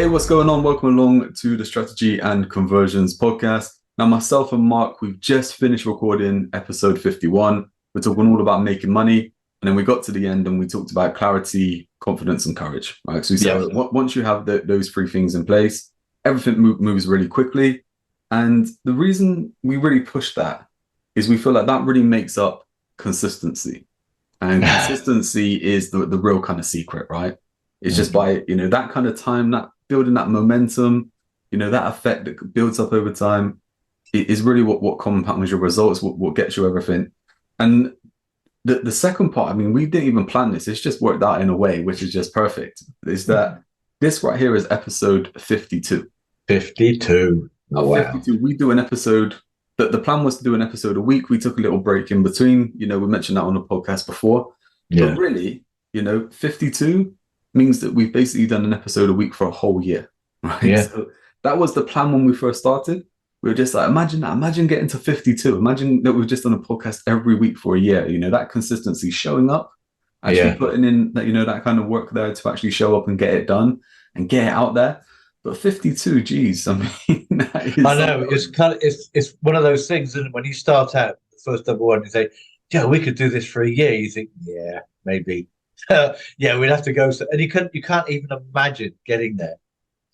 Hey, what's going on? Welcome along to the Strategy and Conversions podcast. Now, myself and Mark, we've just finished recording episode 51. We're talking all about making money. And then we got to the end and we talked about clarity, confidence, and courage. Right. So we said, once you have those three things in place, everything moves really quickly. And the reason we really push that is we feel like that really makes up consistency. And consistency is the real kind of secret, right? It's just by, that kind of time, that building that momentum, that effect that builds up over time is really what compounds your results, what gets you everything. And the second part, I mean, we didn't even plan this. It's just worked out in a way, which is just perfect. Is that this right here is episode 52. 52. Oh, wow. 52. We do an episode. The plan was to do an episode a week. We took a little break in between. We mentioned that on the podcast before. Yeah. But really, 52 means that we've basically done an episode a week for a whole year, right? Yeah. So that was the plan when we first started. We were just like, imagine that. Imagine getting to 52. Imagine that we've just done a podcast every week for a year. that consistency, showing up, actually putting in that, that kind of work there to actually show up and get it done and get it out there. But 52, geez, I mean, that is I know it's one of those things, and when you start out the first number one, you say, "Yeah, we could do this for a year." You think, "Yeah, maybe." Yeah, we'd have to go. And you can't even imagine getting there.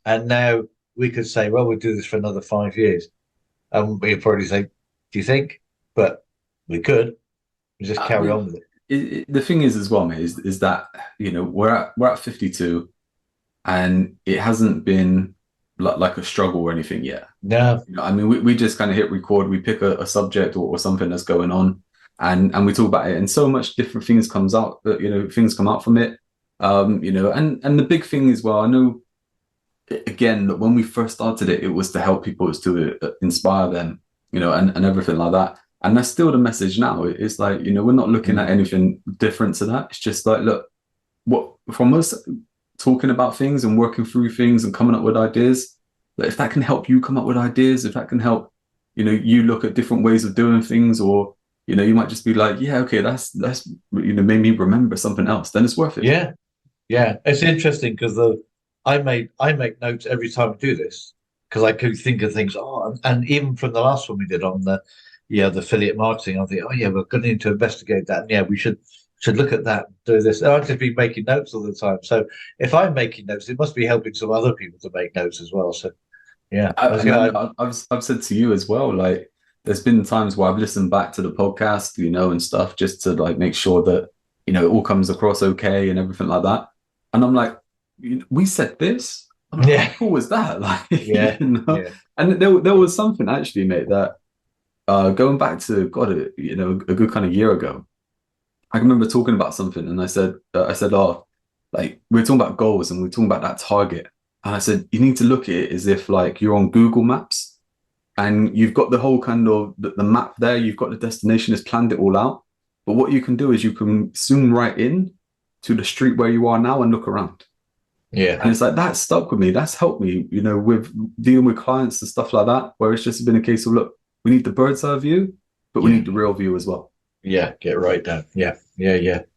And now we could say, "Well, we'll do this for another 5 years," and we'd probably say, "Do you think?" But we could. We just carry on with it. The thing is, as well, mate, is that we're at 52. And it hasn't been like a struggle or anything yet. No. I mean, we just kind of hit record, we pick a subject or something that's going on and we talk about it. And so much different things comes out, things come out from it. And the big thing is, well, I know, again, that when we first started it, it was to help people, it was to inspire them, and everything like that. And that's still the message now. It's like, we're not looking at anything different to that. It's just like, look, what from us talking about things and working through things and coming up with ideas, that if that can help you come up with ideas, if that can help, you look at different ways of doing things, or, you might just be like, yeah, okay, that's made me remember something else, then it's worth it. Yeah. Yeah. It's interesting because I make notes every time we do this because I could think of things. Oh, and even from the last one we did on the affiliate marketing, I think, oh yeah, we're going to need to investigate that. And yeah, we should look at that, do this. And I've just been making notes all the time. So if I'm making notes, it must be helping some other people to make notes as well. So yeah. I've said to you as well, like there's been times where I've listened back to the podcast, and stuff just to like make sure that, it all comes across okay and everything like that. And I'm like, we said this? I'm like, how cool was that? Like, yeah. And there was something actually, mate, that going back to, God, a good kind of year ago, I remember talking about something and I said, oh, like we're talking about goals and we're talking about that target. And I said, you need to look at it as if like you're on Google Maps and you've got the whole kind of the map there. You've got the destination, it's planned it all out. But what you can do is you can zoom right in to the street where you are now and look around. Yeah. And it's like, that stuck with me. That's helped me, with dealing with clients and stuff like that, where it's just been a case of, look, we need the bird's eye view, but we need the real view as well. Yeah, get right down. Yeah,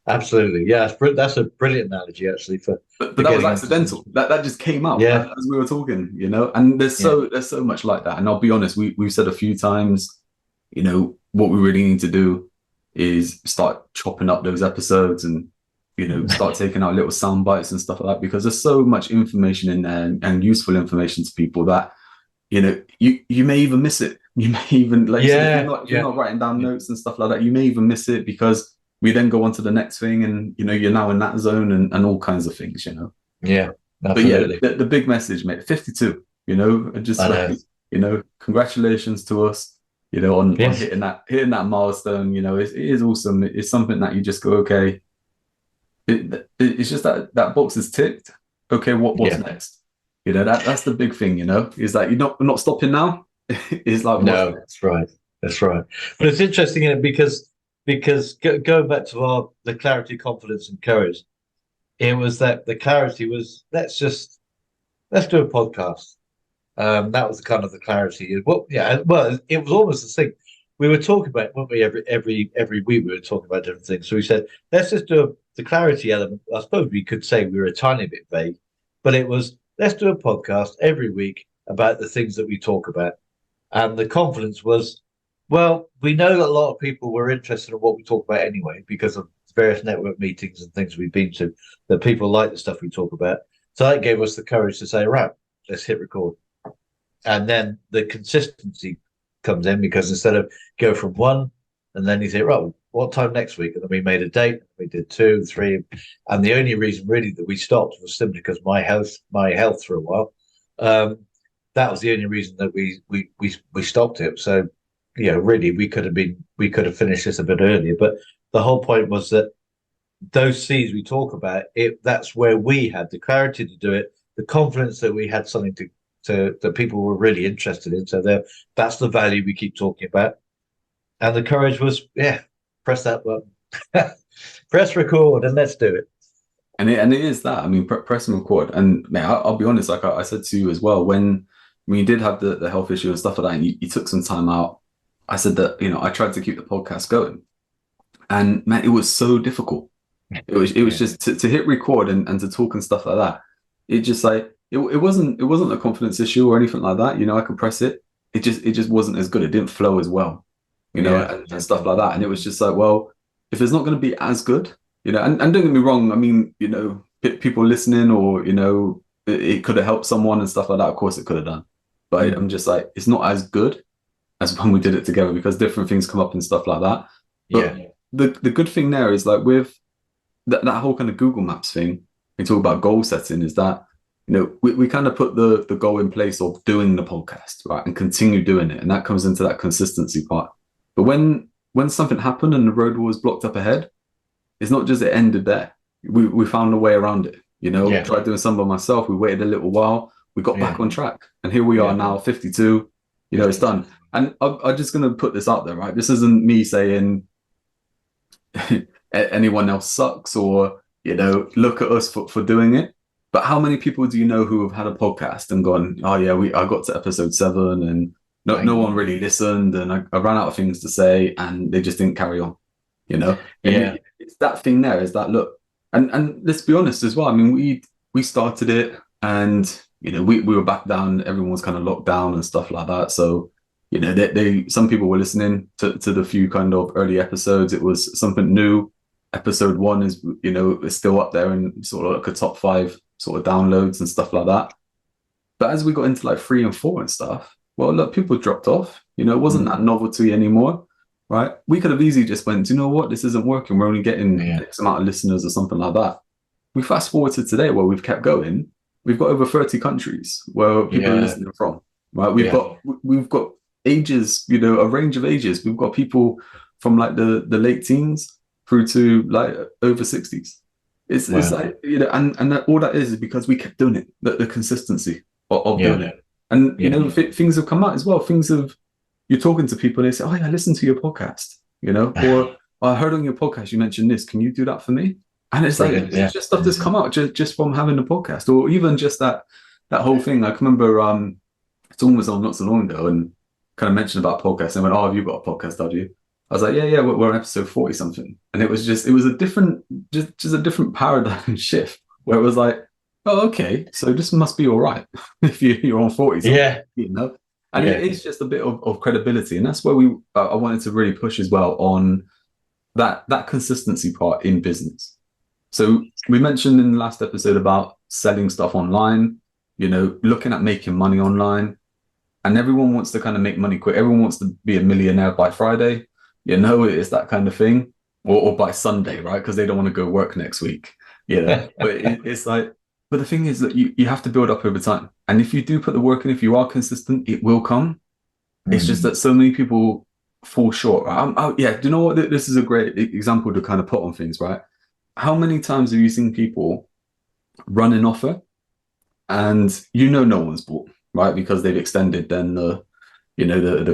absolutely. Yeah, that's a brilliant analogy actually But that was accidental. That just came out as we were talking, And there's so much like that. And I'll be honest, we've said a few times, what we really need to do is start chopping up those episodes and start taking out little sound bites and stuff like that, because there's so much information in there and useful information to people that you may even miss it. You may even if you're not writing down notes and stuff like that, you may even miss it because we then go on to the next thing and you're now in that zone and all kinds of things, Yeah, absolutely. But the big message, mate, 52, just like, congratulations to us, on hitting that milestone. It is awesome. It's something that you just go, okay, it's just that box is ticked. Okay, what's next? That's the big thing, is that you're not stopping now. It's like, no, that's right. But it's interesting, because going back to the clarity, confidence, and courage, it was that the clarity was let's do a podcast. That was kind of the clarity. Well, it was almost the thing we were talking about, weren't we? Every week we were talking about different things. So we said, let's just do the clarity element. I suppose we could say we were a tiny bit vague, but it was let's do a podcast every week about the things that we talk about. And the confidence was, well, we know that a lot of people were interested in what we talk about anyway, because of various network meetings and things we've been to, that people like the stuff we talk about. So that gave us the courage to say, right, let's hit record. And then the consistency comes in, because instead of go from one and then you say, right, what time next week? And then we made a date, we did 2, 3. And the only reason really that we stopped was simply because my health for a while. That was the only reason that we stopped it. So, really we could have finished this a bit earlier. But the whole point was that those C's we talk about, that's where we had the clarity to do it, the confidence that we had something to that people were really interested in. So that's the value we keep talking about. And the courage was, press that button, press record, and let's do it. And it is that. I mean, press and record. And man, I'll be honest, like I said to you as well, when you did have the health issue and stuff like that, and you took some time out, I said that, I tried to keep the podcast going. And man, it was so difficult. It was just to hit record and to talk and stuff like that. It just like it wasn't a confidence issue or anything like that. I could press it. It just wasn't as good. It didn't flow as well, and stuff like that. And it was just like, well, if it's not going to be as good, and don't get me wrong. I mean, people listening, or it could have helped someone and stuff like that. Of course, it could have done. But I'm just like, it's not as good as when we did it together, because different things come up and stuff like that. But the good thing there is, like, with that whole kind of Google Maps thing, we talk about goal setting, is that we kind of put the goal in place of doing the podcast, right, and continue doing it, and that comes into that consistency part. But when something happened and the road was blocked up ahead, it's not just it ended there. We found a way around it. Tried doing some by myself. We waited a little while. We got back on track, and here we are now, 52. It's done. And I'm just going to put this out there, right? This isn't me saying anyone else sucks, or look at us for doing it. But how many people do you know who have had a podcast and gone, oh yeah, I got to episode 7 and no one really listened, and I ran out of things to say, and they just didn't carry on. It's that thing there, is that, look, and let's be honest as well. I mean, we started it, and we were back down, everyone was kind of locked down and stuff like that. So some people were listening to the few kind of early episodes. It was something new. Episode 1 is is still up there and sort of like a top 5 sort of downloads and stuff like that. But as we got into like 3 and 4 and stuff, well, look, people dropped off. It wasn't that novelty anymore, right? We could have easily just went, you know what, this isn't working, we're only getting X amount of listeners or something like that. We fast forward to today, where we've kept going. We've got over 30 countries where people are listening from, right? We've got ages, a range of ages. We've got people from like the late teens through to like over 60s. It's like, and that, all that is because we kept doing it, the consistency of doing it. And things have come out as well. You're talking to people and they say, oh yeah, I listened to your podcast, or I heard on your podcast you mentioned this, can you do that for me? And it's like, it's just stuff that's come out just from having the podcast, or even just that whole thing. I can remember someone was on not so long ago and kind of mentioned about podcasts, and went, oh, have you got a podcast, have you? I was like, yeah, we're on episode 40 something. And it was a different paradigm shift, where it was like, oh, okay, so this must be all right if you're on 40 something, And it is just a bit of credibility. And that's where I wanted to really push as well on that consistency part in business. So we mentioned in the last episode about selling stuff online, looking at making money online. And everyone wants to kind of make money quick. Everyone wants to be a millionaire by Friday. It's that kind of thing. Or by Sunday, right? Because they don't want to go work next week. But it's like, but the thing is that you have to build up over time. And if you do put the work in, if you are consistent, it will come. It's just that so many people fall short. Right? Do you know what? This is a great example to kind of put on things, right? How many times have you seen people run an offer and no one's bought, right? Because they've extended then the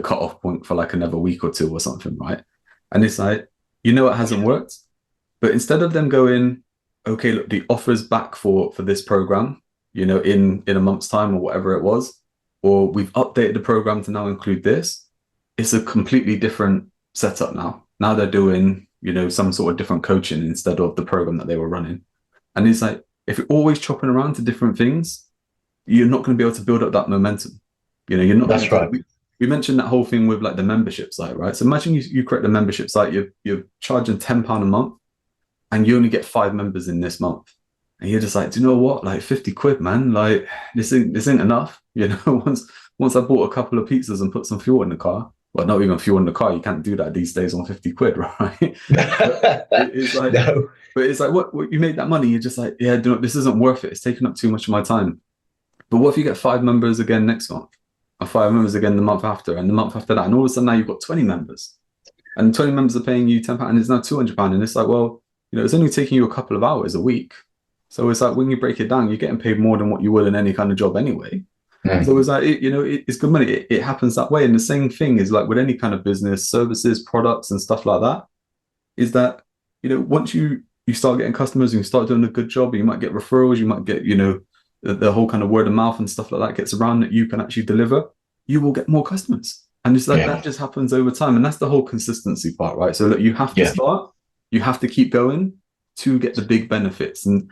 cutoff point for like another week or 2 or something, right? And it's like, it hasn't worked. But instead of them going, okay, look, the offer's back for this program, in a month's time or whatever it was, or we've updated the program to now include this, it's a completely different setup now. Now they're doing, some sort of different coaching instead of the program that they were running. And it's like, if you're always chopping around to different things, you're not going to be able to build up that momentum. You're not going That's to. right. We mentioned that whole thing with like the membership site, right? So imagine you create the membership site, you're charging £10 a month, and you only get 5 members in this month. And you're just like, do you know what? Like 50 quid, man. Like this ain't enough. Once I bought a couple of pizzas and put some fuel in the car, well, not even fuel in the car. You can't do that these days on 50 quid, right? It's like, No. but it's like, what you made that money? You're just like, yeah, this isn't worth it. It's taking up too much of my time. But what if you get 5 members again next month, or 5 members again the month after, and the month after that, and all of a sudden now you've got 20 members, and 20 members are paying you £10, and it's now £200, and it's like, well, it's only taking you a couple of hours a week. So it's like when you break it down, you're getting paid more than what you would in any kind of job anyway. So it's like, it's good money. It happens that way. And the same thing is like with any kind of business, services, products, and stuff like that, is that, once you start getting customers and you start doing a good job, you might get referrals, you might get, the whole kind of word of mouth and stuff like that gets around that you can actually deliver, you will get more customers. And it's like that just happens over time. And that's the whole consistency part, right? So look, you have to start, you have to keep going to get the big benefits. And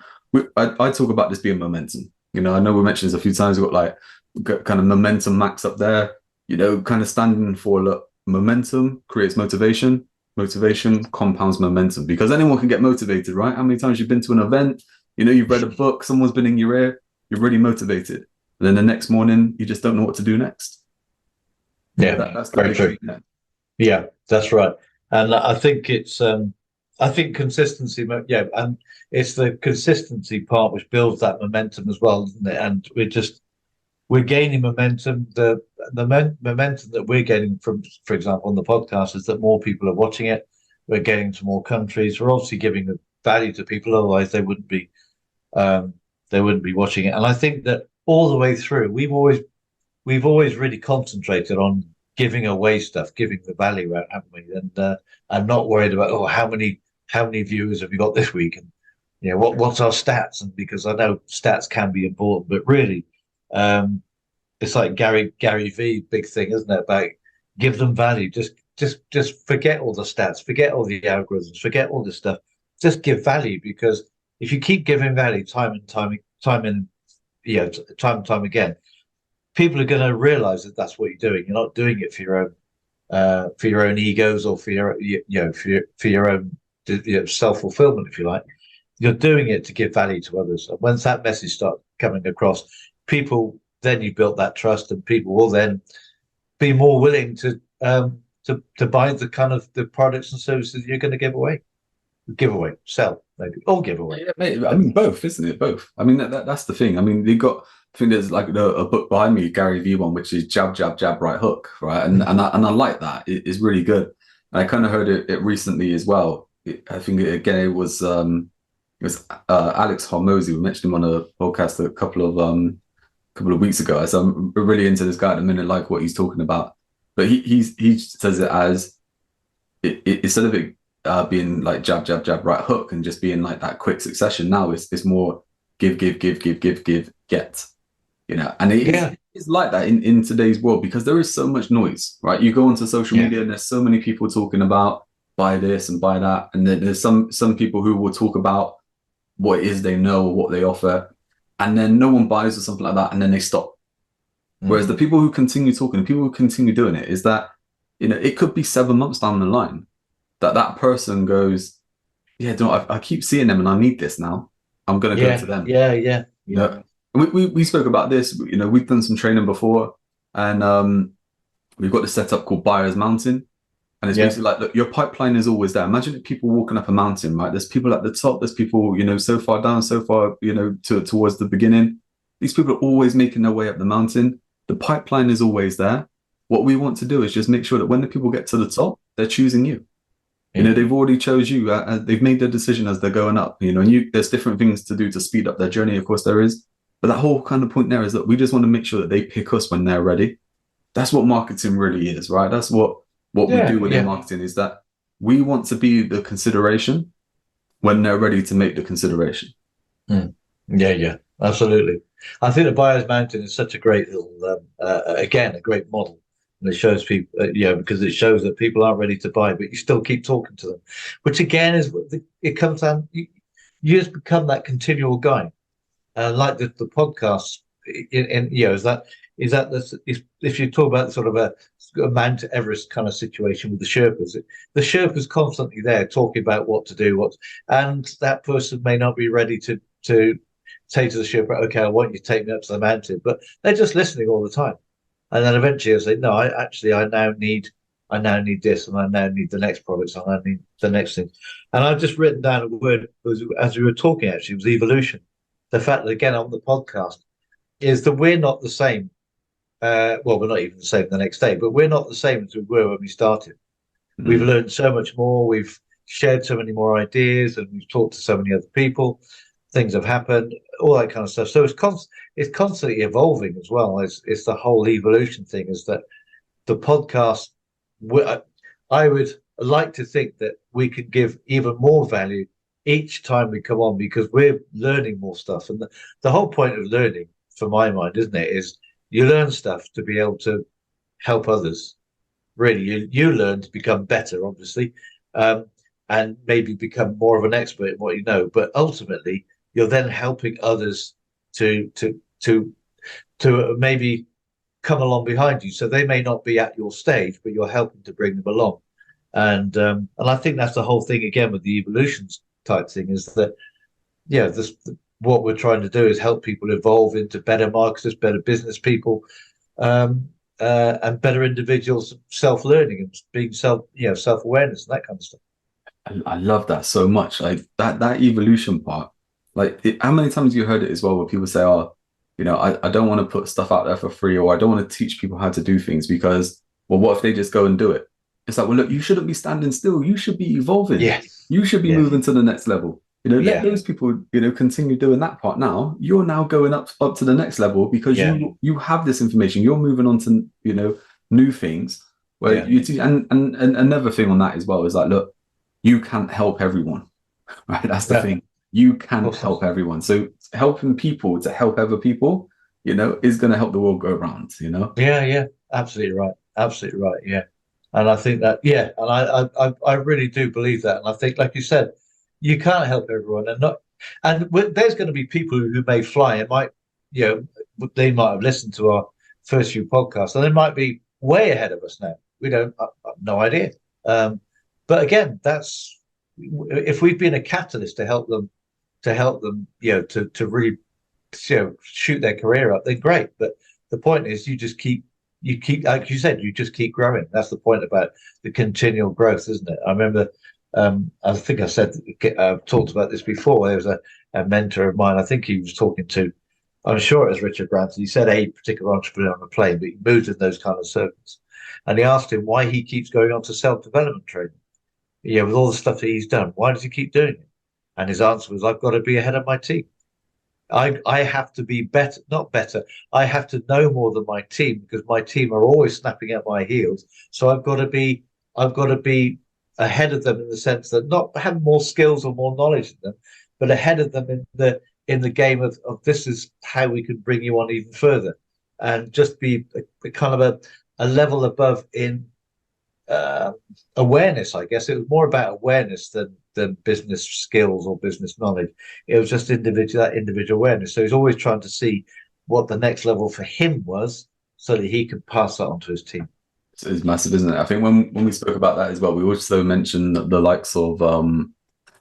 I talk about this being momentum. I know we mentioned this a few times. We've got kind of momentum max up there, kind of standing for, look, momentum creates motivation. Motivation compounds momentum, because anyone can get motivated, right? How many times you've been to an event, you've read a book, someone's been in your ear, you're really motivated. And then the next morning, you just don't know what to do next. Yeah, that's very true. Yeah, that's right. And I think I think consistency, and it's the consistency part which builds that momentum as well, isn't it? And we're gaining momentum. The momentum that we're getting from, for example, on the podcast, is that more people are watching it. We're getting to more countries. We're obviously giving value to people, otherwise they wouldn't be watching it. And I think that all the way through, we've always really concentrated on giving away stuff, giving the value out, haven't we? And not worried about, how many viewers have you got this week, and what's our stats? And because I know stats can be important, but really, it's like Gary V, big thing, isn't it? About give them value. Just forget all the stats, forget all the algorithms, forget all this stuff. Just give value, because if you keep giving value time and time again, people are going to realize that that's what you're doing. You're not doing it for your own egos, or for your own self-fulfillment, if you like. You're doing it to give value to others. And once that message starts coming across, people, then you built that trust, and people will then be more willing to buy the kind of the products and services you're going to give away, sell, maybe, or give away. Yeah, mate, I mean, both, isn't it? Both. I mean, that's the thing. I mean, I think there's like a book behind me, Gary Vee one, which is jab, jab, jab, right hook, right? And I like that. It's really good. And I kind of heard it recently as well. I think again it was Alex Hormozy. We mentioned him on a podcast a couple of weeks ago. So I'm really into this guy at the minute, like what he's talking about. But he says it as instead of it being like jab, jab, jab, right hook, and just being like that quick succession. Now it's more give, get. And it's like that in today's world, because there is so much noise, right? You go onto social media and there's so many people talking about buy this and buy that, and then there's some people who will talk about what it is they know or what they offer, and then no one buys or something like that, and then they stop. Whereas the people who continue talking, the people who continue doing it, is that it could be 7 months down the line that person goes, I keep seeing them and I need this now. I'm going to go to them. Yeah. We spoke about this. We've done some training before, and we've got this setup called Buyer's Mountain, and it's basically like, look, your pipeline is always there. Imagine if people walking up a mountain, right? There's people at the top. There's people, so far down, so far, towards the beginning. These people are always making their way up the mountain. The pipeline is always there. What we want to do is just make sure that when the people get to the top, they're choosing you. They've already chose you. They've made their decision as they're going up. And there's different things to do to speed up their journey. Of course, there is. But that whole kind of point there is that we just want to make sure that they pick us when they're ready. That's what marketing really is, right? That's what we do within marketing, is that we want to be the consideration when they're ready to make the consideration. Yeah, absolutely. I think the Buyer's Mountain is such a great little, again, a great model. And it shows people, because it shows that people aren't ready to buy, but you still keep talking to them, which again it comes down. You just become that continual guide. Like the podcast, is that if you talk about sort of a Mount Everest kind of situation with the Sherpa's constantly there talking about what to do, and that person may not be ready to say to the Sherpa, okay, I want you to take me up to the mountain, but they're just listening all the time, and then eventually I say, no, I now need this, and I now need the next products, and I need the next thing. And I've just written down a word as we were talking, actually, it was evolution. The fact that, again, on the podcast, is that we're not the same. Well, we're not even the same the next day, but we're not the same as we were when we started. We've learned so much more. We've shared so many more ideas, and we've talked to so many other people. Things have happened, all that kind of stuff. So it's constantly evolving as well. It's the whole evolution thing, is that the podcast, I would like to think that we could give even more value each time we come on, because we're learning more stuff. And the whole point of learning, for my mind, isn't it, is you learn stuff to be able to help others. Really, you learn to become better, obviously, and maybe become more of an expert in what you know. But ultimately, you're then helping others to maybe come along behind you. So they may not be at your stage, but you're helping to bring them along. And I think that's the whole thing again with the evolutions type thing, is that what we're trying to do is help people evolve into better marketers, better business people, and better individuals, self-learning and being self-awareness and that kind of stuff. I love that so much. Like that evolution part. Like, how many times you heard it as well, where people say, "Oh, I don't want to put stuff out there for free, or I don't want to teach people how to do things because, well, what if they just go and do it?" It's like, well, look, you shouldn't be standing still. You should be evolving. Yes. You should be moving to the next level. Let those people, continue doing that part now. You're now going up to the next level because you have this information. You're moving on to, new things where you teach. And another thing on that as well is like, look, you can't help everyone, right? That's the thing. You can't help everyone. So helping people to help other people, is going to help the world go around, Yeah, absolutely right. Absolutely right. Yeah. And I think that, and I really do believe that. And I think, like you said, you can't help everyone, and there's going to be people who may fly and might, they might have listened to our first few podcasts and they might be way ahead of us now. We don't, I have no idea. But again, that's, if we've been a catalyst to help them, to really, shoot their career up, then great. But the point is, you keep, like you said, you just keep growing. That's the point about the continual growth, isn't it? I remember, I think I've talked about this before. There was a mentor of mine. I think he was talking to, I'm sure it was Richard Branson. He said a particular entrepreneur on a plane, but he moves in those kind of circles. And he asked him why he keeps going on to self-development training. With all the stuff that he's done, why does he keep doing it? And his answer was, I've got to be ahead of my team. I have to be better, not better. I have to know more than my team, because my team are always snapping at my heels. So I've got to be ahead of them, in the sense that not have more skills or more knowledge than them, but ahead of them in the game of this is how we can bring you on even further, and just be a kind of a level above in awareness. I guess it was more about awareness than business skills or business knowledge. It was just individual awareness. So he's always trying to see what the next level for him was, so that he could pass that on to his team. It's massive, isn't it? I think when we spoke about that as well, we also mentioned the likes of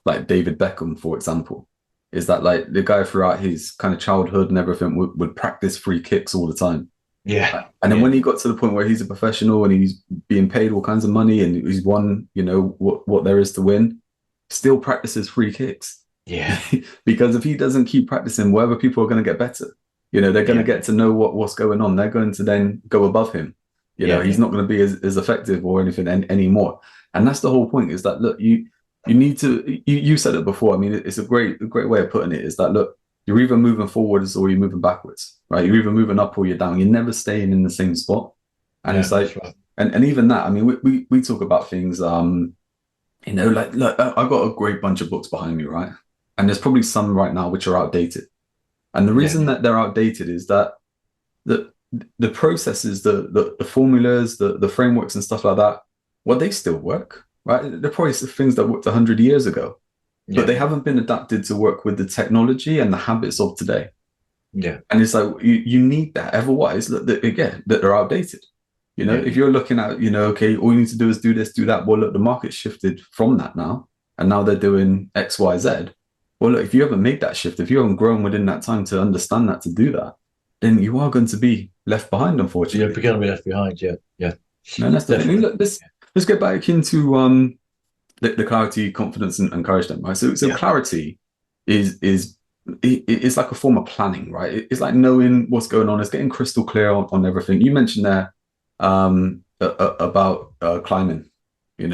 like David Beckham, for example. Is that like the guy throughout his kind of childhood and everything would practice free kicks all the time. Yeah. And then when he got to the point where he's a professional and he's being paid all kinds of money and he's won, what there is to win, still practices free kicks. Yeah. Because if he doesn't keep practicing, wherever people are going to get better, they're going to get to know what's going on. They're going to then go above him. He's not going to be as effective or anything anymore. And that's the whole point, is that, look, you need to, you said it before. I mean, it's a great way of putting it, is that, look, you're either moving forwards or you're moving backwards, right? You're either moving up or you're down. You're never staying in the same spot. And it's like, right. and even that, I mean, we talk about things, like, look, I've got a great bunch of books behind me, right? And there's probably some right now which are outdated. And the reason that they're outdated is that the processes, the formulas, the frameworks and stuff like that, well, they still work, right? They're probably things that worked 100 years ago, but they haven't been adapted to work with the technology and the habits of today. Yeah. And it's like you need that. Otherwise, look, again, that they're outdated. Yeah. If you're looking at, okay, all you need to do is do this, do that. Well, look, the market shifted from that now, and now they're doing X, Y, Z. Well, look, if you haven't made that shift, if you haven't grown within that time to understand that, to do that, then you are going to be left behind, You're unfortunately. going to be left behind. Yeah. Yeah. No, that's the thing. Definitely. Look, let's get back into the clarity, confidence, and courage then, right? So Yeah. clarity is it's like a form of planning, right? It's like knowing what's going on. It's getting crystal clear on everything. You mentioned there about climbing.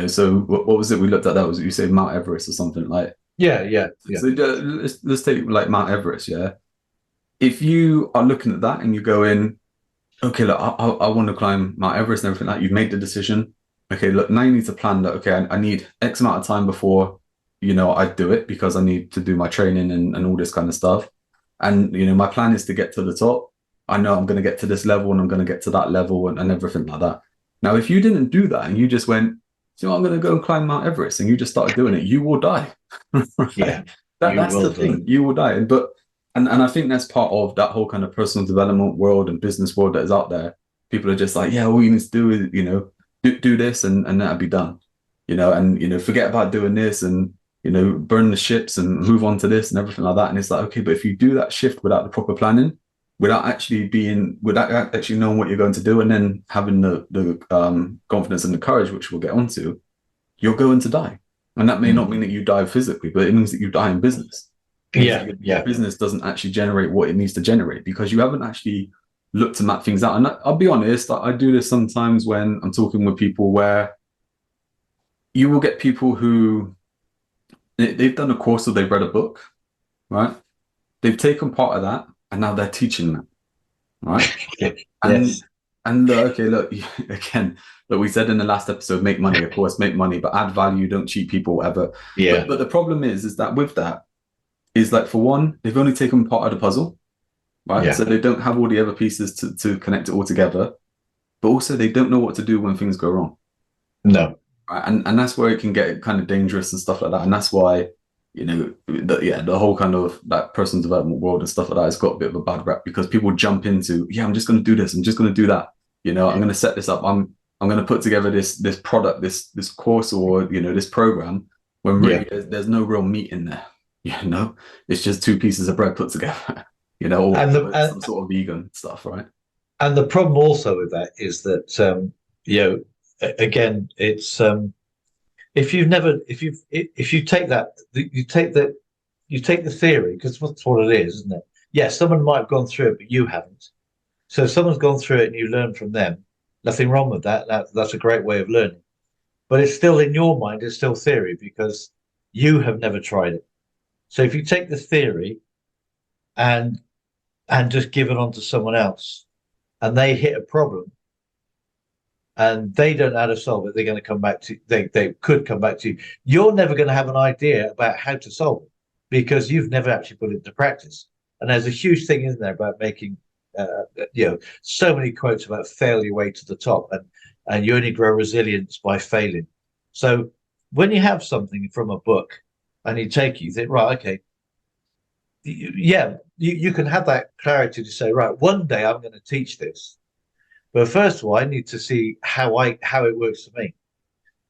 So what was it we looked at? That was you say Mount Everest or something like. Yeah. Yeah. Yeah. So let's take like Mount Everest. Yeah, if you are looking at that and you go in, okay, look, I want to climb Mount Everest and everything like that. You've made the decision. Okay, look, now you need to plan that. Okay, I need X amount of time before, I do it because I need to do my training and all this kind of stuff. And, my plan is to get to the top. I know I'm going to get to this level and I'm going to get to that level and everything like that. Now, if you didn't do that and you just went, I'm going to go and climb Mount Everest and you just started doing it, you will die. Yeah. Right? You That's the will thing. do. You will die. And I think that's part of that whole kind of personal development world and business world that is out there. People are just like, yeah, all you need to do is, do this and that'll be done. And forget about doing this and burn the ships and move on to this and everything like that. And it's like, okay, but if you do that shift without the proper planning, without actually knowing what you're going to do, and then having the confidence and the courage, which we'll get onto, you're going to die. And that may not mean that you die physically, but it means that you die in business. It means that Yeah. your Yeah. business doesn't actually generate what it needs to generate because you haven't actually looked to map things out. And I'll be honest, I do this sometimes when I'm talking with people where you will get people who they've done a course or they've read a book, right? They've taken part of that and now they're teaching that, right? And Yes. okay, look, again, that we said in the last episode, make money, of course, make money, but add value, don't cheat people, whatever. But Yeah. the problem is that with that is like for one, they've only taken part of the puzzle, right? Yeah. So they don't have all the other pieces to connect it all together, but also they don't know what to do when things go wrong. No. Right? And that's where it can get kind of dangerous and stuff like that. And that's why, the whole kind of that personal development world and stuff like that has got a bit of a bad rep because people jump into, yeah, I'm just going to do this. I'm just going to do that. I'm going to set this up. I'm going to put together this product, this course or, this program when really Yeah. there's no real meat in there. It's just two pieces of bread put together, And the or some sort of vegan stuff, right? and the problem also with that is that again, it's if you take that you take the theory because that's what it is, isn't it? Yeah, someone might have gone through it, but you haven't. So if someone's gone through it and you learn from them, nothing wrong with that. That's a great way of learning. But it's still in your mind, it's still theory because you have never tried it. So if you take the theory and just give it on to someone else and they hit a problem and they don't know how to solve it, they're going to come back to they could come back to you. You're never going to have an idea about how to solve it because you've never actually put it into practice. And there's a huge thing in there about making so many quotes about fail your way to the top and you only grow resilience by failing. So when you have something from a book and you think, right, okay, you can have that clarity to say, right, one day I'm going to teach this. But first of all, I need to see how it works for me,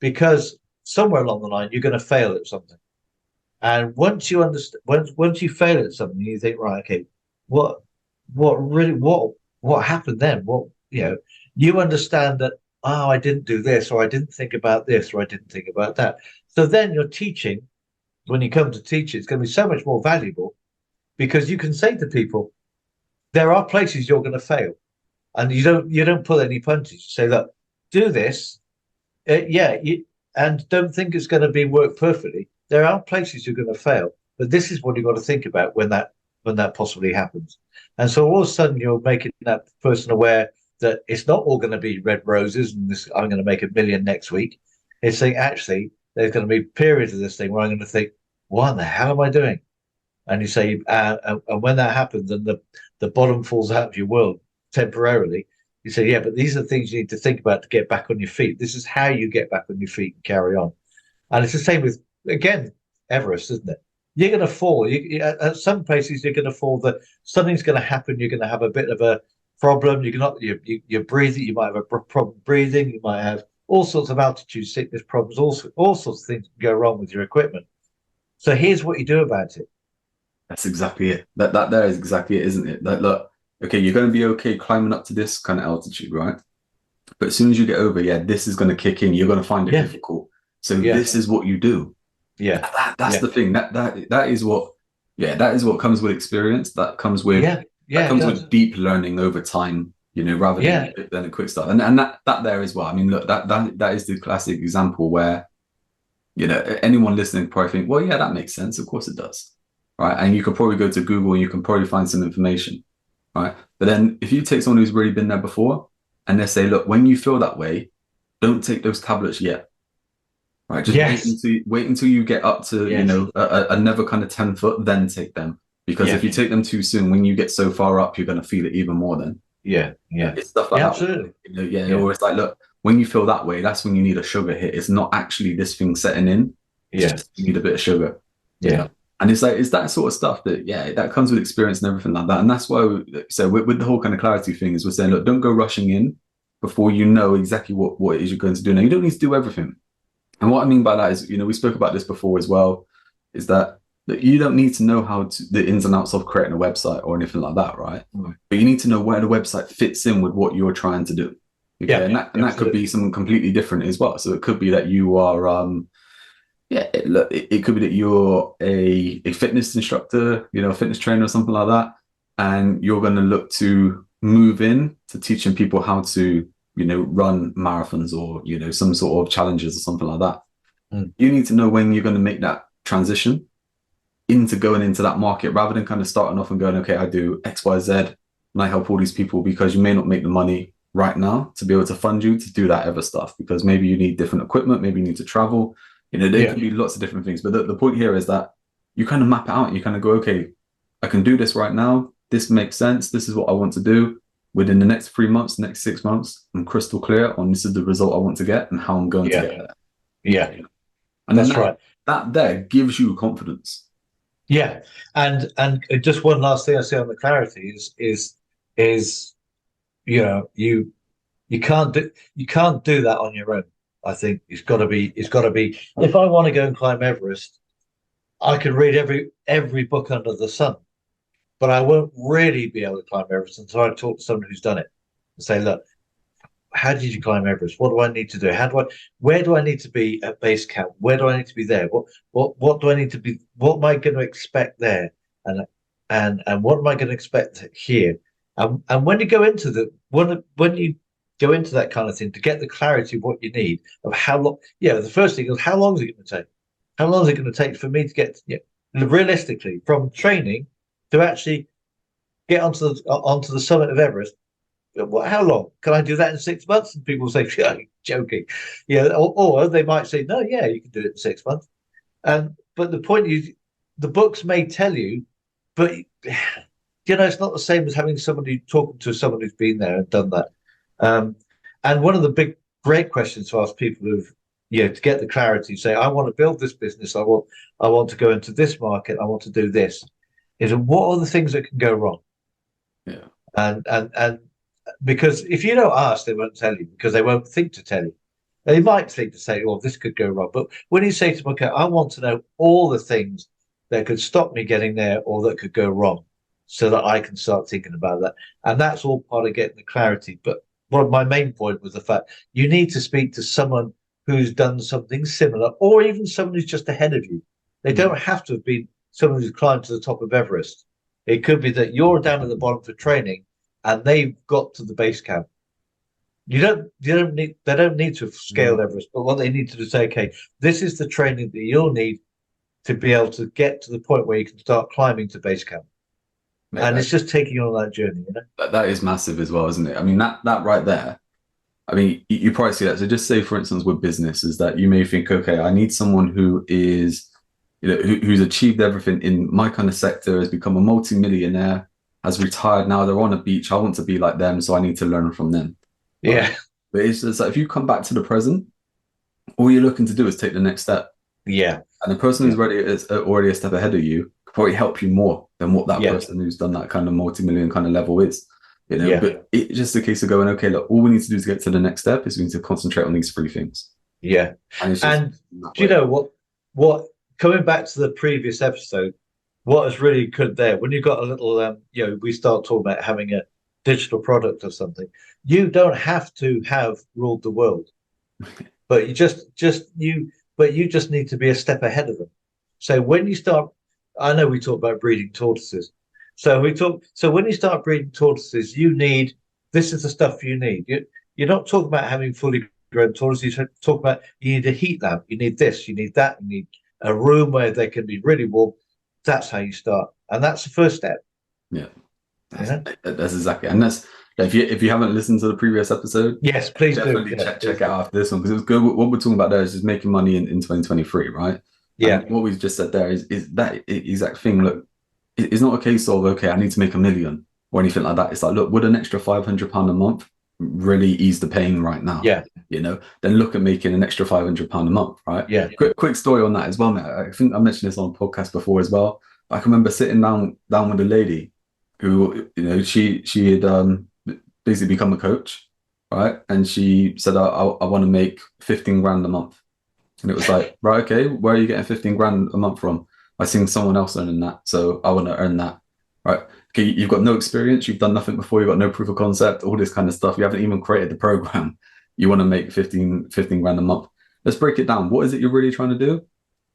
because somewhere along the line you're going to fail at something, and once you understand, once you fail at something, you think, right, okay, what what happened then? You understand that. Oh, I didn't do this, or I didn't think about this, or I didn't think about that. So then your teaching, when you come to teach it, it's going to be so much more valuable because you can say to people, there are places you're going to fail and you don't pull any punches. You say, look, do this, and don't think it's going to be work perfectly. There are places you're going to fail, but this is what you've got to think about when that possibly happens. And so all of a sudden you're making that person aware that it's not all going to be red roses and this, I'm going to make a million next week. It's saying actually there's going to be periods of this thing where I'm going to think, what the hell am I doing? And you say, and when that happens and the bottom falls out of your world temporarily, you say, yeah, but these are things you need to think about to get back on your feet. This is how you get back on your feet and carry on. And it's the same with, again, Everest, isn't it? you're going to fall. At some places, you're going to fall. That something's going to happen. You're going to have a bit of a problem. You're breathing. You might have a problem breathing. You might have all sorts of altitude sickness problems. All sorts of things can go wrong with your equipment. So here's what you do about it. That's exactly it. That there is exactly it, isn't it? Like, look, okay, you're going to be okay climbing up to this kind of altitude, right? But as soon as you get over, this is going to kick in. You're going to find it difficult. So this is what you do. Yeah, that's the thing. That is what, that is what comes with experience. That comes with with deep learning over time. Rather than a quick start. And that there as well. I mean, look, that is the classic example where, anyone listening probably think, well, yeah, that makes sense. Of course it does. Right. And you could probably go to Google and you can probably find some information. Right. But then if you take someone who's already been there before and they say, look, when you feel that way, don't take those tablets yet. Right. Just wait until you get up to, another kind of 10 foot, then take them. Because if you take them too soon, when you get so far up, you're going to feel it even more then. It's stuff like that. Absolutely. Or it's like, look, when you feel that way, that's when you need a sugar hit. It's not actually this thing setting in. It's just you need a bit of sugar. And it's like, it's that sort of stuff that, that comes with experience and everything like that. And that's why, with the whole kind of clarity thing is we're saying, look, don't go rushing in before you know exactly what it is you're going to do. Now, you don't need to do everything. And what I mean by that is, we spoke about this before as well, is that you don't need to know the ins and outs of creating a website or anything like that, right? But you need to know where the website fits in with what you're trying to do. Okay? And that could be something completely different as well. So it could be that you are, it could be that you're a fitness instructor, a fitness trainer or something like that. And you're going to look to move in to teaching people how to, run marathons or, some sort of challenges or something like that. You need to know when you're going to make that transition into going into that market rather than kind of starting off and going, okay, I do X, Y, Z, and I help all these people, because you may not make the money right now to be able to fund you to do that other stuff, because maybe you need different equipment, maybe you need to travel, there can be lots of different things. But the point here is that you kind of map it out. You kind of go, okay, I can do this right now. This makes sense. This is what I want to do. Within the next 3 months, next 6 months, I'm crystal clear on this is the result I want to get and how I'm going to get there. And that's right. That there gives you confidence. And just one last thing I say on the clarity is you can't do that on your own. I think it's got to be. If I want to go and climb Everest, I can read every book under the sun, but I won't really be able to climb Everest until I talk to someone who's done it and say, look, how did you climb Everest? What do I need to do? Where do I need to be at base camp? Where do I need to be there? What do I need to be? What am I going to expect there? And what am I going to expect here? And when you go into when you go into that kind of thing, to get the clarity of what you need, of how long. The first thing is, how long is it going to take? How long is it going to take for me to get realistically from training to actually get onto the summit of Everest? How long? Can I do that in 6 months? And people say, yeah, you're joking. Or they might say, no, you can do it in 6 months. But the point is, the books may tell you, but it's not the same as having talking to someone who's been there and done that. And one of the great questions to ask people who've, to get the clarity, say, I want to build this business. I want to go into this market. I want to do this. Is what are the things that can go wrong? And because if you don't ask, they won't tell you, because they won't think to tell you. They might think to say, oh, this could go wrong. But when you say to them, okay, I want to know all the things that could stop me getting there or that could go wrong, so that I can start thinking about that. And that's all part of getting the clarity. But one of my main point was the fact you need to speak to someone who's done something similar, or even someone who's just ahead of you. They don't have to have been someone who's climbed to the top of Everest. It could be that you're down at the bottom for training and they've got to the base camp. They don't need to have scaled Everest, but what they need to do is say, okay, this is the training that you'll need to be able to get to the point where you can start climbing to base camp. And it's just taking you on that journey, That is massive as well, isn't it? I mean, that right there, I mean, you probably see that. So just say, for instance, with business, is that you may think, okay, I need someone who is, who's achieved everything in my kind of sector, has become a multi-millionaire, has retired now, they're on a beach. I want to be like them, so I need to learn from them. Yeah. But it's just like, if you come back to the present, all you're looking to do is take the next step. Yeah. And the person who's ready is already a step ahead of you could probably help you more than what that Yeah. person who's done that kind of multi-million kind of level is. Yeah. But it's just a case of going, okay, look, all we need to do to get to the next step is we need to concentrate on these three things. Yeah. And it's just And do you know what coming back to the previous episode, what is really good there, when you've got a little we start talking about having a digital product or something, you don't have to have ruled the world, but you just need to be a step ahead of them. So when you start, I know we talk about breeding tortoises. So when you start breeding tortoises, this is the stuff you need. You're not talking about having fully grown tortoises. You talk about you need a heat lamp, you need this, you need that, you need a room where they can be really warm. That's how you start, and that's the first step. Yeah, that's exactly, and that's if you haven't listened to the previous episode, yes, please definitely do. check out after this one, because it was good. What we're talking about there is just making money in 2023, right? Yeah. And what we've just said there is that exact thing. Look, it's not a case of, okay, I need to make $1 million or anything like that. It's like, look, would an extra £500 a month really ease the pain right now? Yeah. Then look at making an extra £500 a month, right? Yeah. Quick story on that as well, mate. I think I mentioned this on a podcast before as well. I can remember sitting down with a lady who, she had basically become a coach, right? And she said, I want to make 15 grand a month. And it was like, right, okay, where are you getting 15 grand a month from? I seen someone else earning that, so I want to earn that, right? Okay, you've got no experience, you've done nothing before, you've got no proof of concept, all this kind of stuff. You haven't even created the program. You want to make 15 grand a month. Let's break it down. What is it you're really trying to do?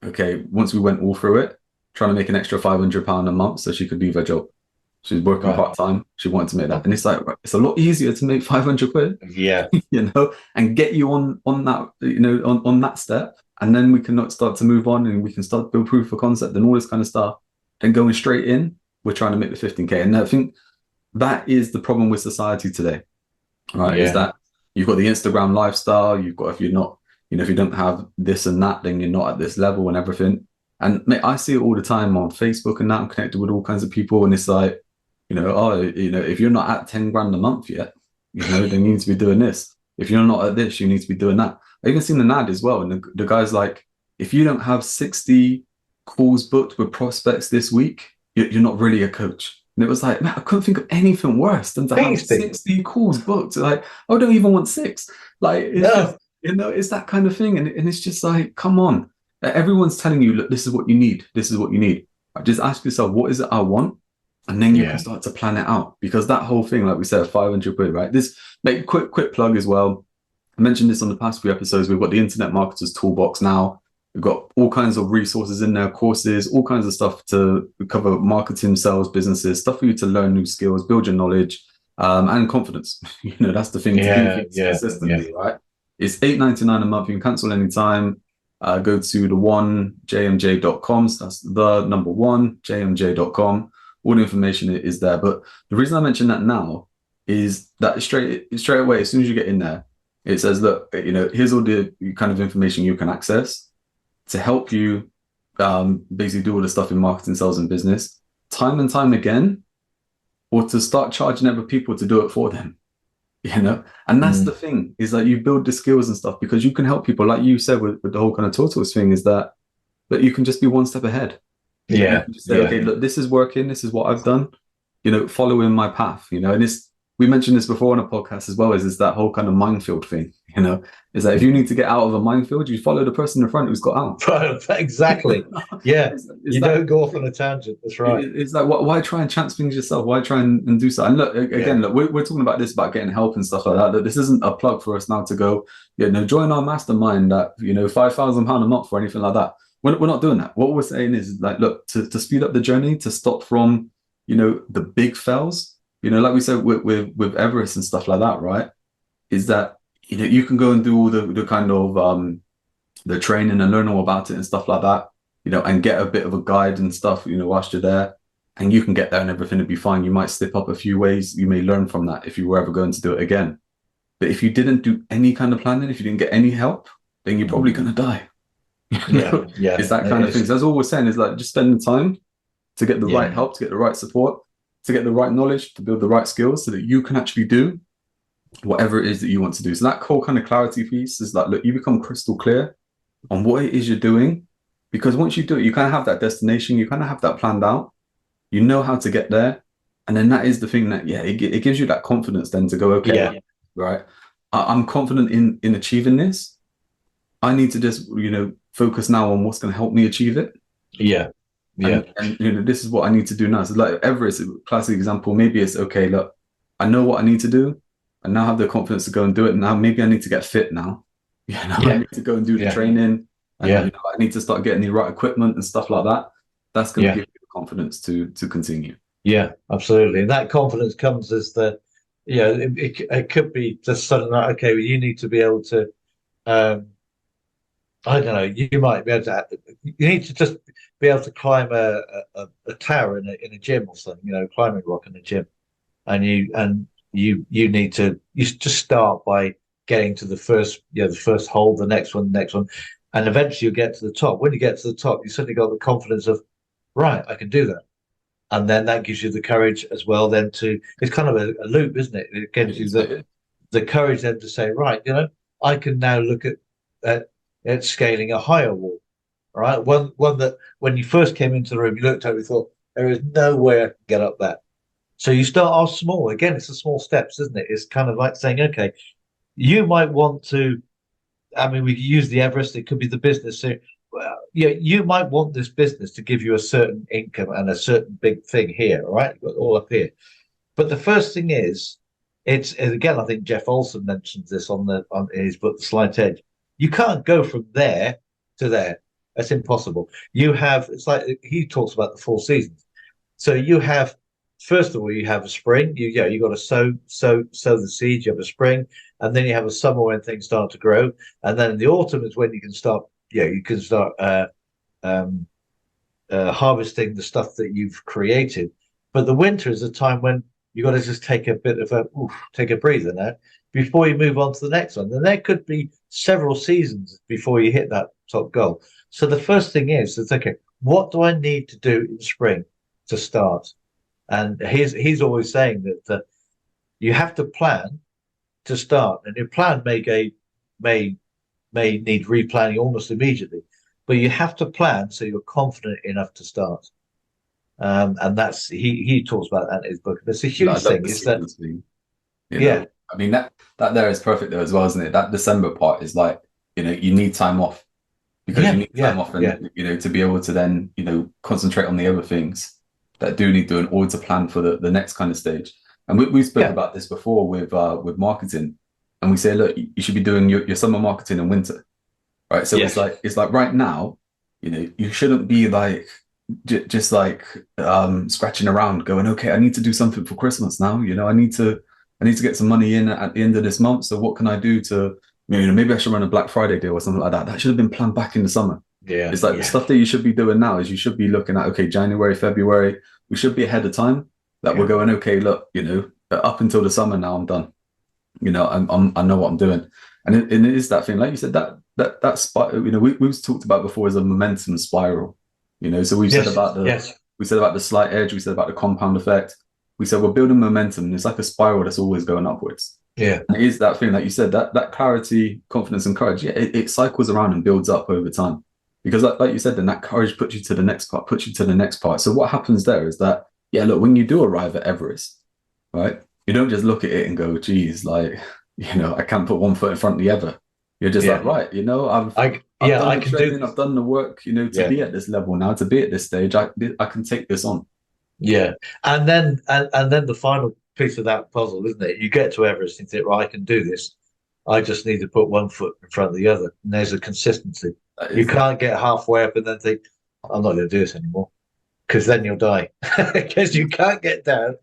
Okay, once we went all through it, trying to make an extra £500 a month so she could leave her job. She was working part-time. She wanted to make that. And it's like, it's a lot easier to make 500 quid. Yeah. And get you on that, on that step. And then we can start to move on and we can start to build proof of concept and all this kind of stuff. Then going straight in, we're trying to make the 15K. And I think that is the problem with society today, right? Yeah. Is that you've got the Instagram lifestyle. You've got, if you don't have this and that, then you're not at this level and everything. And mate, I see it all the time on Facebook and that. I'm connected with all kinds of people. And it's like, if you're not at 10 grand a month yet, then you need to be doing this. If you're not at this, you need to be doing that. I even seen an ad as well. And the guy's like, if you don't have 60 calls booked with prospects this week, you're not really a coach. And it was like, man, I couldn't think of anything worse than to have 60 calls booked. Like, I don't even want 6. Like, it's that kind of thing. And it's just like, come on. Everyone's telling you, look, this is what you need. This is what you need. Just ask yourself, what is it I want? And then you can start to plan it out, because that whole thing, like we said, 500 quid, right? This, make quick plug as well. I mentioned this on the past few episodes. We've got the Internet Marketers ToolBox now. We've got all kinds of resources in there, courses, all kinds of stuff to cover marketing, sales, businesses, stuff for you to learn new skills, build your knowledge, and confidence. That's the thing to do consistently, right? It's $8.99 a month. You can cancel anytime. Go to the onejmj.com. So that's the number one, jmj.com. All the information is there. But the reason I mention that now is that straight away, as soon as you get in there, it says, look, here's all the kind of information you can access to help you basically do all the stuff in marketing, sales, and business, time and time again, or to start charging other people to do it for them. And that's the thing, is that you build the skills and stuff, because you can help people, like you said with the whole kind of tortoise thing, is that you can just be one step ahead. Just say, okay, look, this is working, this is what I've done, following my path, and we mentioned this before on a podcast as well, is that whole kind of minefield thing, is that if you need to get out of a minefield, you follow the person in front who's got out. Exactly. Yeah. You don't go off on a tangent. That's right. It's like, why try and chance things yourself? Why try and do so? And look, again, look, we're talking about this, about getting help and stuff like that. That this isn't a plug for us now to go, join our mastermind at, £5,000 a month or anything like that. We're not doing that. What we're saying is like, look, to speed up the journey, to stop from, the big fails, like we said with Everest and stuff like that, right? Is that, you can go and do all the kind of the training and learn all about it and stuff like that, and get a bit of a guide and stuff, whilst you're there, and you can get there and everything will be fine. You might slip up a few ways. You may learn from that if you were ever going to do it again. But if you didn't do any kind of planning, if you didn't get any help, then you're probably going to die. It's that kind of thing. So that's all we're saying, is like, just spend the time to get the right help, to get the right support, to get the right knowledge, to build the right skills so that you can actually do whatever it is that you want to do. So that whole kind of clarity piece is like, look, you become crystal clear on what it is you're doing, Because once you do it, you kind of have that destination, you kind of have that planned out, you know how to get there. And then that is the thing that, yeah, it gives you that confidence then to go, okay, Yeah, right, I'm confident in achieving this. I need to just, focus now on what's going to help me achieve it. yeah, yeah, And this is what I need to do now. So like Everest, a classic example, maybe it's okay, look, I know what I need to do. I now have the confidence to go and do it. Now maybe I need to get fit now. I yeah, need to go and do the yeah, training, and yeah, I need to start getting the right equipment and stuff like that. That's going to yeah, give you the confidence to continue. yeah, absolutely. And that confidence comes as it could be just sudden, like, okay, well, you need to be able to, um, I don't know, you might be able to, you need to just be able to climb a tower in a gym or something, climbing rock in a gym. And you need to, you just start by getting to the first hole, the next one, and eventually you get to the top. When you get to the top, you suddenly got the confidence of, right, I can do that. And then that gives you the courage as well then to, it's kind of a loop, isn't it? It It gives you is, it is. the courage then to say, right, I can now look at scaling a higher wall. Right, one that when you first came into the room, you looked at it and thought, there is no way I can get up that. So you start off small. Again, it's the small steps, isn't it? It's kind of like saying, okay, you might want to, I mean, we could use the Everest, it could be the business. So, well, yeah, you might want this business to give you a certain income and a certain big thing here, right? All up here. But the first thing is, it's again, I think Jeff Olson mentions this on in his book, The Slight Edge. You can't go from there to there. That's impossible. It's like he talks about the 4 seasons. So you have, first of all, you have a spring. You got to sow the seeds. You have a spring, and then you have a summer when things start to grow, and then in the autumn is when you can start. You can start um, harvesting the stuff that you've created. But the winter is a time when you got to just take a bit of take a breather now before you move on to the next one. And there could be several seasons before you hit that top goal. So the first thing is okay, what do I need to do in spring to start? And he's always saying that you have to plan to start, and your plan may may need replanning almost immediately, but you have to plan so you're confident enough to start. And that's he talks about that in his book. It's a I huge love thing. the Is that sequencing. yeah, I mean that there is perfect though as well, isn't it? That December part is like, you need time off because you yeah, need time yeah, off yeah, and to be able to then, concentrate on the other things that do need doing or to plan for the next kind of stage. And we spoke yeah, about this before with marketing. And we say, look, you should be doing your summer marketing in winter. Right. So yes, it's like right now, you shouldn't be like just like scratching around going, okay, I need to do something for Christmas now. I need to get some money in at the end of this month. So what can I do to, maybe I should run a Black Friday deal or something like that. That should have been planned back in the summer. yeah, It's like the yeah, stuff that you should be doing now is you should be looking at, okay, January, February, we should be ahead of time that we're yeah, going, okay, look, up until the summer now I'm done. I know what I'm doing. And it is that thing, like you said, that spiral, we've talked about before as a momentum spiral. So yes, yes, we said about the slight edge, we said about the compound effect. We said we're building momentum, and it's like a spiral that's always going upwards. yeah, And it is that thing, like you said, that clarity, confidence, and courage. Yeah, it cycles around and builds up over time. Because like you said, then that courage puts you to the next part, puts you to the next part. So what happens there is that, yeah, look, when you do arrive at Everest, right? You don't just look at it and go, geez, like, I can't put one foot in front of the other. You're just like, yeah. right, I've Yeah, done I the can do training, this. I've done the work, to Yeah, be at this level now, to be at this stage, I can take this on. yeah. And then the final piece of that puzzle, isn't it? You get to Everest and think, right, I can do this. I just need to put one foot in front of the other. And there's a consistency. That You is it. can't get halfway up and then think, I'm not going to do this anymore, because then you'll die. Because you can't get down.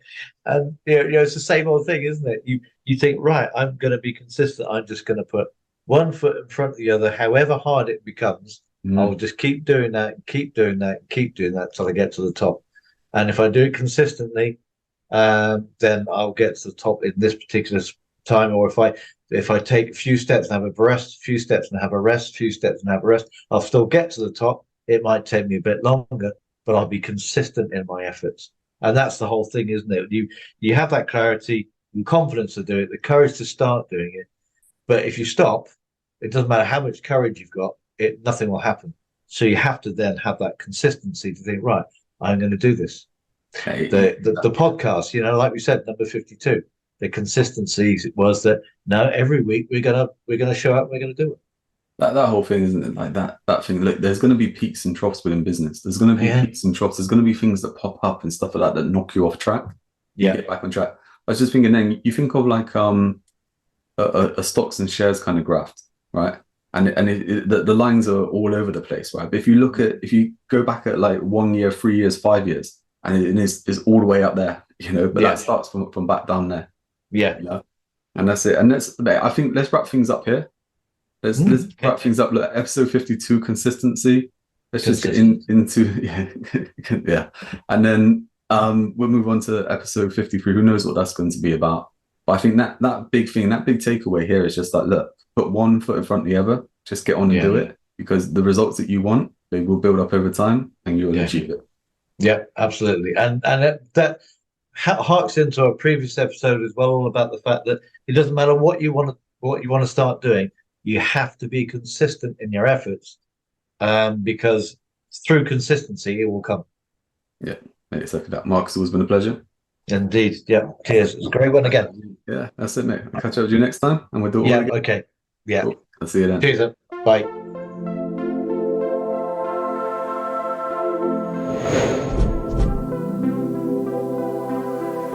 And it's the same old thing, isn't it? You think, right, I'm going to be consistent. I'm just going to put one foot in front of the other, however hard it becomes. I'll Mm. just keep doing that, keep doing that, keep doing that till I get to the top. And if I do it consistently, then I'll get to the top in this particular time. Or if I take a few steps and have a rest, few steps and have a rest, few steps and have a rest, I'll still get to the top. It might take me a bit longer, but I'll be consistent in my efforts. And that's the whole thing, isn't it? You have that clarity and confidence to do it, the courage to start doing it. But if you stop, it doesn't matter how much courage you've got, nothing will happen. So you have to then have that consistency to think, right, I'm going to do this. Hey, The podcast, like we said, number 52, the consistency was that no, every week we're gonna show up, we're gonna do it. that whole thing, isn't it? Like that thing. Look, there's going to be peaks and troughs within business. There's going to be peaks and troughs. There's going to be things that pop up and stuff like that knock you off track. You get back on track. I was just thinking, then you think of like a stocks and shares kind of graph, right? And the lines are all over the place, right? But if you go back at like 1 year, 3 years, 5 years, and it is all the way up there, but that starts from back down there. Yeah. And that's it. And I think let's wrap things up here. Let's wrap things up. Look, episode 52, consistency. Let's just get into yeah. And then we'll move on to episode 53. Who knows what that's going to be about? But I think that big thing, that big takeaway here is just like, look, put one foot in front of the other. Just get on and do it, because the results that you want, they will build up over time, and you will achieve it. Yeah, absolutely. And that harks into our previous episode as well, all about the fact that it doesn't matter what you want to start doing. You have to be consistent in your efforts, because through consistency, it will come. Yeah, exactly that. Mark, it's always been a pleasure. Indeed. Yeah. Cheers. It's a great one again. Yeah, that's it, mate. I'll catch up with you next time, and we'll do it all again. Okay. Yeah. Cool. I'll see you then. Cheers. Bye.